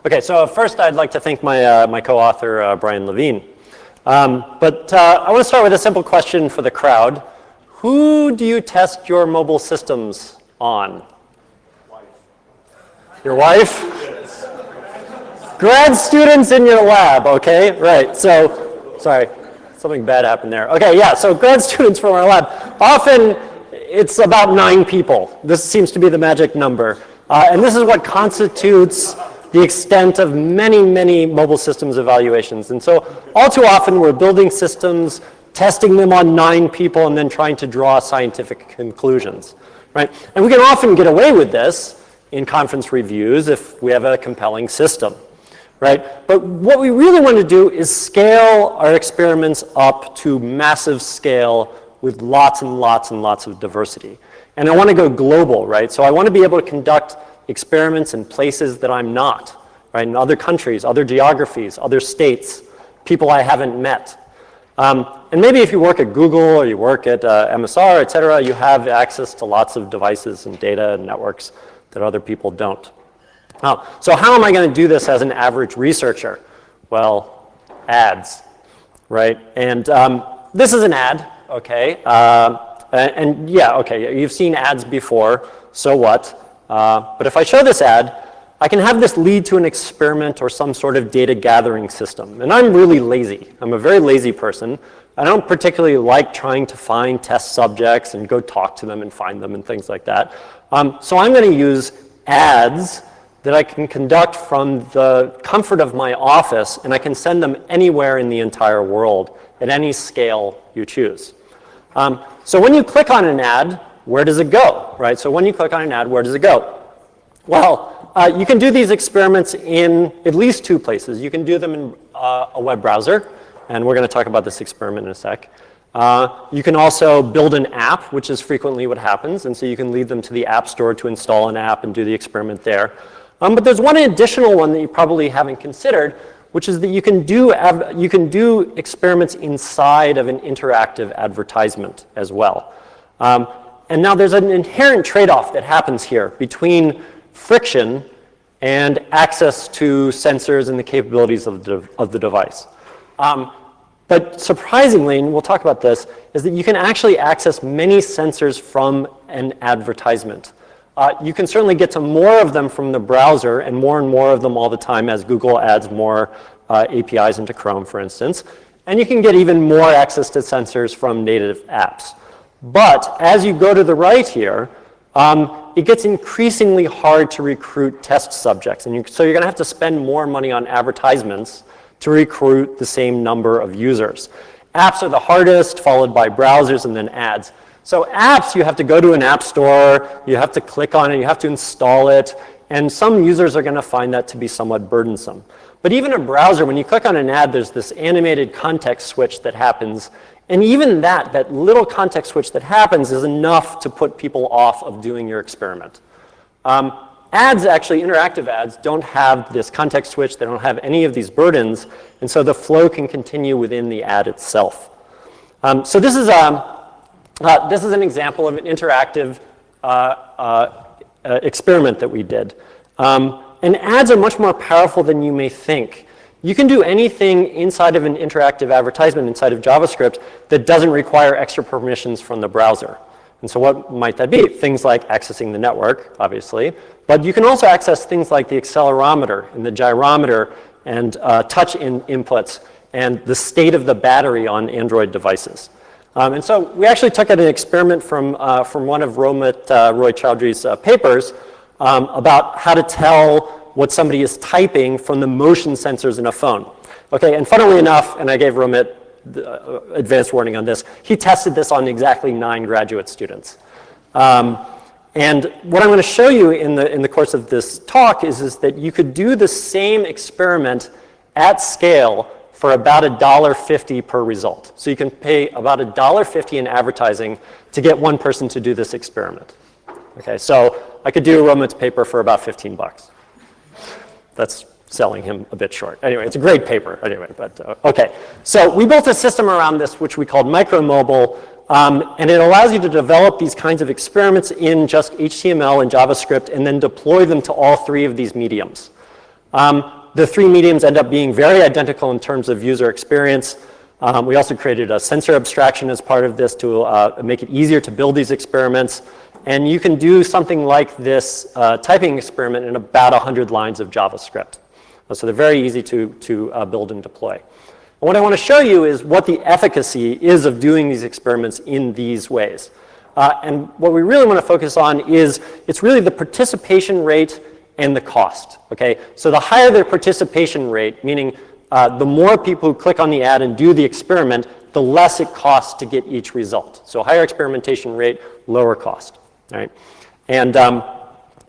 Okay, so first I'd like to thank my co-author, Brian Levine. I want to start with a simple question for the crowd. Who do you test your mobile systems on? Your wife? Grad students in your lab, okay, right. So, sorry, something bad happened there. Okay, yeah, so grad students from our lab. Often it's about 9 people. This seems to be the magic number. And this is what constitutes the extent of many, many mobile systems evaluations. And so all too often we're building systems, testing them on 9 people, and then trying to draw scientific conclusions, right? And we can often get away with this in conference reviews if we have a compelling system, right? But what we really want to do is scale our experiments up to massive scale with lots and lots and lots of diversity. And I want to go global, right? So I want to be able to conduct experiments in places that I'm not, right? In other countries, other geographies, other states, people I haven't met. And maybe if you work at Google or you work at MSR, et cetera, you have access to lots of devices and data and networks that other people don't. So how am I going to do this as an average researcher? Well, ads, right? And this is an ad, okay? And yeah, okay, you've seen ads before, so what? But if I show this ad, I can have this lead to an experiment or some sort of data gathering system. And I'm really lazy. I'm a very lazy person. I don't particularly like trying to find test subjects and go talk to them and find them and things like that. So I'm going to use ads that I can conduct from the comfort of my office, and I can send them anywhere in the entire world at any scale you choose. So when you click on an ad, where does it go, right? So when you click on an ad, where does it go? Well, you can do these experiments in at least 2 places. You can do them in a web browser, and we're going to talk about this experiment in a sec. You can also build an app, which is frequently what happens, and so you can lead them to the App Store to install an app and do the experiment there. But there's one additional one that you probably haven't considered, which is that you can do experiments inside of an interactive advertisement as well. And now there's an inherent trade-off that happens here between friction and access to sensors and the capabilities of the device. But surprisingly, and we'll talk about this, is that you can actually access many sensors from an advertisement. You can certainly get to more of them from the browser and more of them all the time as Google adds more APIs into Chrome, for instance. And you can get even more access to sensors from native apps. But as you go to the right here, it gets increasingly hard to recruit test subjects. And so you're going to have to spend more money on advertisements to recruit the same number of users. Apps are the hardest, followed by browsers and then ads. So apps, you have to go to an app store, you have to click on it, you have to install it, and some users are going to find that to be somewhat burdensome. But even a browser, when you click on an ad, there's this animated context switch that happens. And even that little context switch that happens is enough to put people off of doing your experiment. Ads, actually, interactive ads, don't have this context switch. They don't have any of these burdens. And so the flow can continue within the ad itself. So this is an example of an interactive experiment that we did. And ads are much more powerful than you may think. You can do anything inside of an interactive advertisement inside of JavaScript that doesn't require extra permissions from the browser. And so what might that be? Things like accessing the network, obviously. But you can also access things like the accelerometer and the gyrometer and touch inputs and the state of the battery on Android devices. And so we actually took an experiment from one of Roy Chowdhury's papers about how to tell what somebody is typing from the motion sensors in a phone. Okay, and funnily enough, and I gave Romit advanced warning on this, he tested this on exactly 9 graduate students. And what I'm going to show you in the course of this talk is that you could do the same experiment at scale for about $1.50 per result. So you can pay about $1.50 in advertising to get one person to do this experiment. Okay, so I could do Romit's paper for about 15 bucks. That's selling him a bit short. Anyway, it's a great paper anyway, but okay. So we built a system around this which we called MicroMobile, and it allows you to develop these kinds of experiments in just HTML and JavaScript and then deploy them to all 3 of these mediums. The three mediums end up being very identical in terms of user experience. We also created a sensor abstraction as part of this to make it easier to build these experiments. And you can do something like this typing experiment in about 100 lines of JavaScript. So they're very easy to build and deploy. And what I want to show you is what the efficacy is of doing these experiments in these ways. And what we really want to focus on is it's really the participation rate and the cost. Okay? So the higher their participation rate, meaning the more people who click on the ad and do the experiment, the less it costs to get each result. So higher experimentation rate, lower cost. All right? And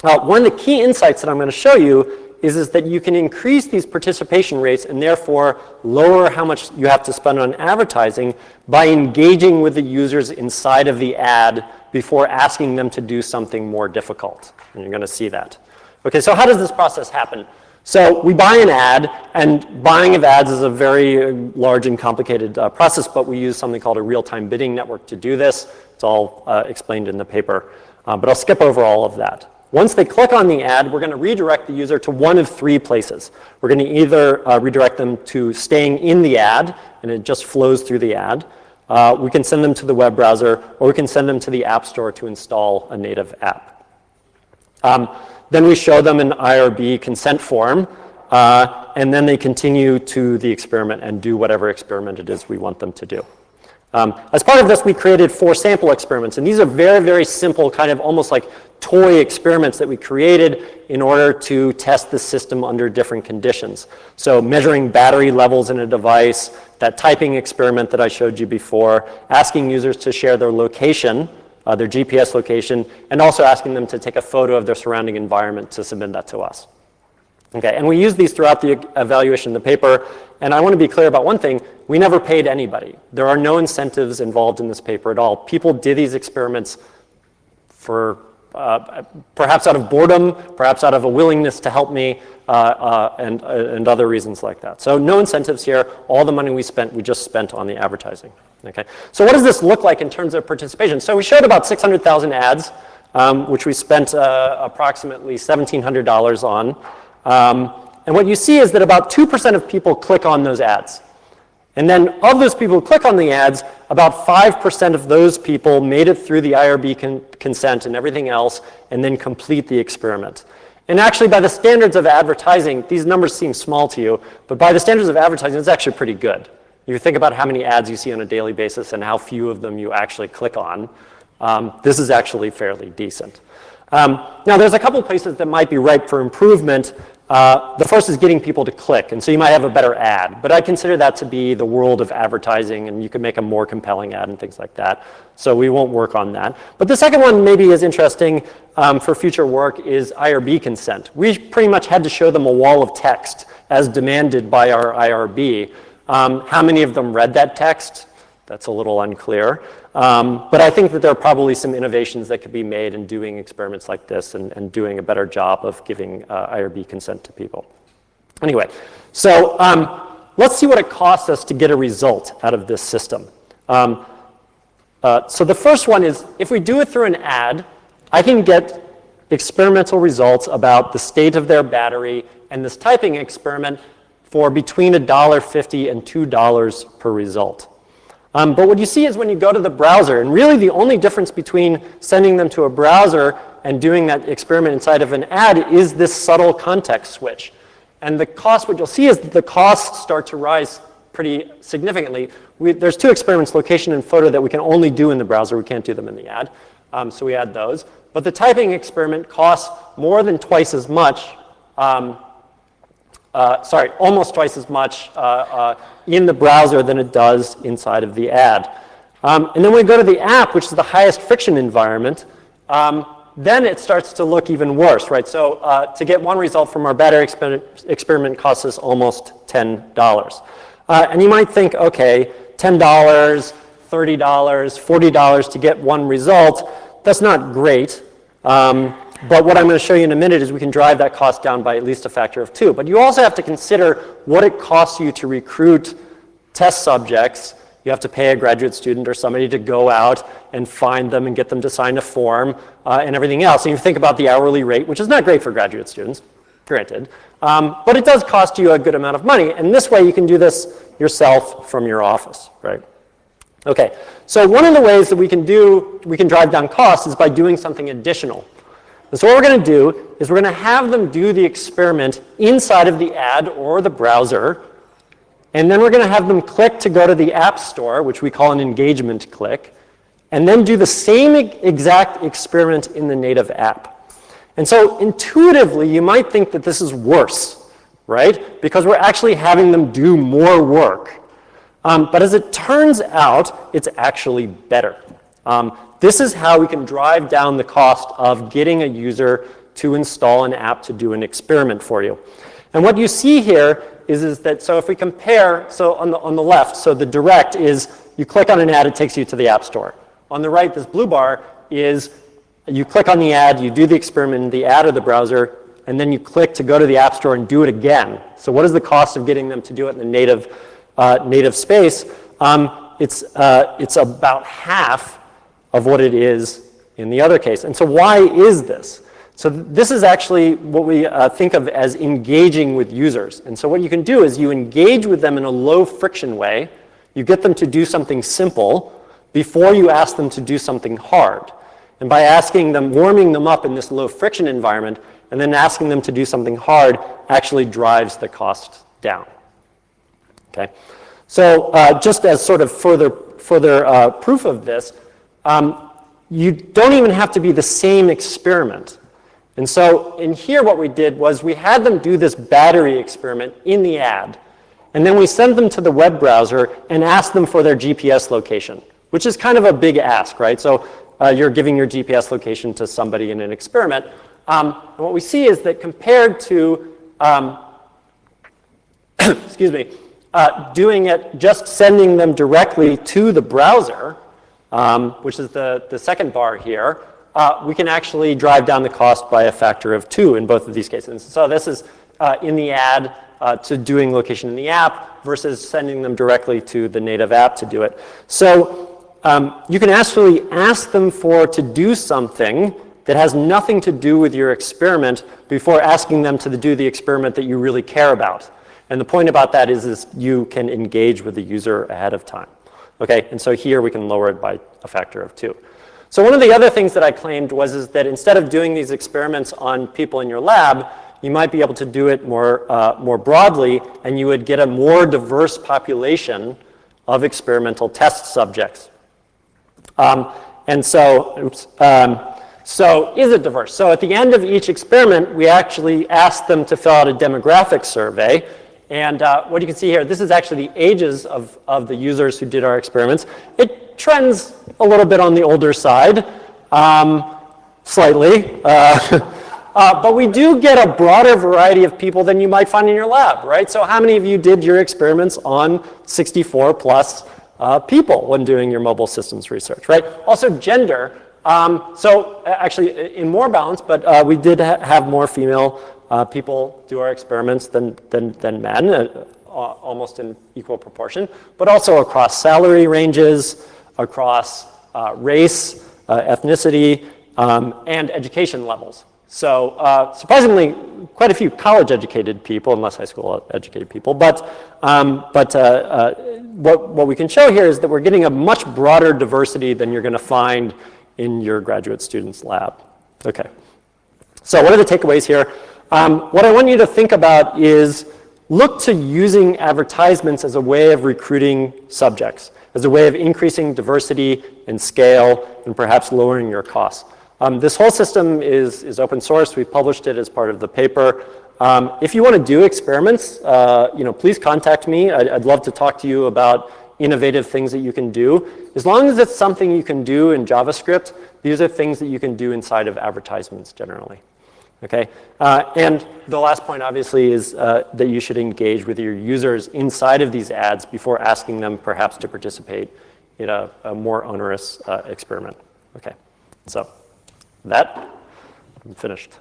one of the key insights that I'm going to show you is that you can increase these participation rates and therefore lower how much you have to spend on advertising by engaging with the users inside of the ad before asking them to do something more difficult. And you're going to see that. Okay, so how does this process happen? So we buy an ad, and buying of ads is a very large and complicated process, but we use something called a real-time bidding network to do this. It's all explained in the paper, but I'll skip over all of that. Once they click on the ad, we're going to redirect the user to one of three places. We're going to either redirect them to staying in the ad, and it just flows through the ad. We can send them to the web browser, or we can send them to the App Store to install a native app. Then we show them an IRB consent form, and then they continue to the experiment and do whatever experiment it is we want them to do. As part of this, we created 4 sample experiments, and these are very, very simple, kind of almost like toy experiments that we created in order to test the system under different conditions. So measuring battery levels in a device, that typing experiment that I showed you before, asking users to share their location, their GPS location, and also asking them to take a photo of their surrounding environment to submit that to us. Okay, and we use these throughout the evaluation of the paper, and I want to be clear about one thing. We never paid anybody. There are no incentives involved in this paper at all. People did these experiments for perhaps out of boredom, perhaps out of a willingness to help me, and other reasons like that. So no incentives here. All the money we spent, we just spent on the advertising. Okay, so what does this look like in terms of participation? So we showed about 600,000 ads, which we spent approximately $1,700 on. And what you see is that about 2% of people click on those ads. And then of those people who click on the ads, about 5% of those people made it through the IRB consent and everything else, and then complete the experiment. And actually, by the standards of advertising, these numbers seem small to you, but by the standards of advertising, it's actually pretty good. You think about how many ads you see on a daily basis and how few of them you actually click on. This is actually fairly decent. Now, there's a couple places that might be ripe for improvement. The first is getting people to click, and so you might have a better ad, but I consider that to be the world of advertising, and you can make a more compelling ad and things like that, so we won't work on that. But the second one maybe is interesting for future work is IRB consent. We pretty much had to show them a wall of text as demanded by our IRB. How many of them read that text? That's a little unclear. But I think that there are probably some innovations that could be made in doing experiments like this and doing a better job of giving IRB consent to people. Anyway, so let's see what it costs us to get a result out of this system. So the first one is, if we do it through an ad, I can get experimental results about the state of their battery and this typing experiment for between $1.50 and $2 per result. But what you see is when you go to the browser, and really the only difference between sending them to a browser and doing that experiment inside of an ad is this subtle context switch. And the cost, what you'll see is that the costs start to rise pretty significantly. There's 2 experiments, location and photo, that we can only do in the browser. We can't do them in the ad. So we add those. But the typing experiment costs more than twice as much, almost twice as much in the browser than it does inside of the ad. And then we go to the app, which is the highest friction environment, then it starts to look even worse, right? So to get one result from our battery experiment costs us almost $10. And you might think, okay, $10, $30, $40 to get one result, that's not great. But what I'm going to show you in a minute is we can drive that cost down by at least a factor of 2. But you also have to consider what it costs you to recruit test subjects. You have to pay a graduate student or somebody to go out and find them and get them to sign a form and everything else. And you think about the hourly rate, which is not great for graduate students. granted. But it does cost you a good amount of money. And this way you can do this yourself from your office, right? Okay, so one of the ways that we can drive down costs is by doing something additional. And so what we're going to do is we're going to have them do the experiment inside of the ad or the browser. And then we're going to have them click to go to the App Store, which we call an engagement click, and then do the same exact experiment in the native app. And so intuitively, you might think that this is worse, right? Because we're actually having them do more work. But as it turns out, it's actually better. This is how we can drive down the cost of getting a user to install an app to do an experiment for you. And what you see here is that, so if we compare, so on the left, so the direct is you click on an ad, it takes you to the App Store. On the right, this blue bar is you click on the ad, you do the experiment in the ad or the browser, and then you click to go to the App Store and do it again. So what is the cost of getting them to do it in the native space? It's about half of what it is in the other case. And so why is this? So this is actually what we think of as engaging with users. And so what you can do is you engage with them in a low friction way. You get them to do something simple before you ask them to do something hard. And by warming them up in this low friction environment, and then asking them to do something hard actually drives the cost down. Okay? So just as sort of further proof of this, you don't even have to be the same experiment. And so in here what we did was we had them do this battery experiment in the ad. And then we sent them to the web browser and asked them for their GPS location, which is kind of a big ask, right? So you're giving your GPS location to somebody in an experiment. And what we see is that compared to, excuse me, doing it, just sending them directly to the browser, which is the second bar here, we can actually drive down the cost by a factor of 2 in both of these cases. So this is in the ad to doing location in the app versus sending them directly to the native app to do it. So you can actually ask them to do something that has nothing to do with your experiment before asking them to do the experiment that you really care about. And the point about that is you can engage with the user ahead of time. Okay, and so here we can lower it by a factor of 2. So one of the other things that I claimed is that instead of doing these experiments on people in your lab, you might be able to do it more broadly, and you would get a more diverse population of experimental test subjects. And so, so is it diverse? So at the end of each experiment, we actually asked them to fill out a demographic survey. And what you can see here, this is actually the ages of the users who did our experiments. It trends a little bit on the older side, slightly. But we do get a broader variety of people than you might find in your lab, right? So how many of you did your experiments on 64 plus people when doing your mobile systems research, right? Also gender. So actually in more balance, but we did have more female people do our experiments than men, almost in equal proportion, but also across salary ranges, across race, ethnicity, and education levels. So surprisingly, quite a few college-educated people, and less high school-educated people, but what we can show here is that we're getting a much broader diversity than you're going to find in your graduate student's lab. Okay. So what are the takeaways here? What I want you to think about is look to using advertisements as a way of recruiting subjects, as a way of increasing diversity and scale, and perhaps lowering your costs. This whole system is open source. We published it as part of the paper. If you want to do experiments, please contact me. I'd love to talk to you about innovative things that you can do. As long as it's something you can do in JavaScript, these are things that you can do inside of advertisements generally. Okay, and the last point obviously is that you should engage with your users inside of these ads before asking them perhaps to participate in a more onerous experiment. Okay, so that, I'm finished.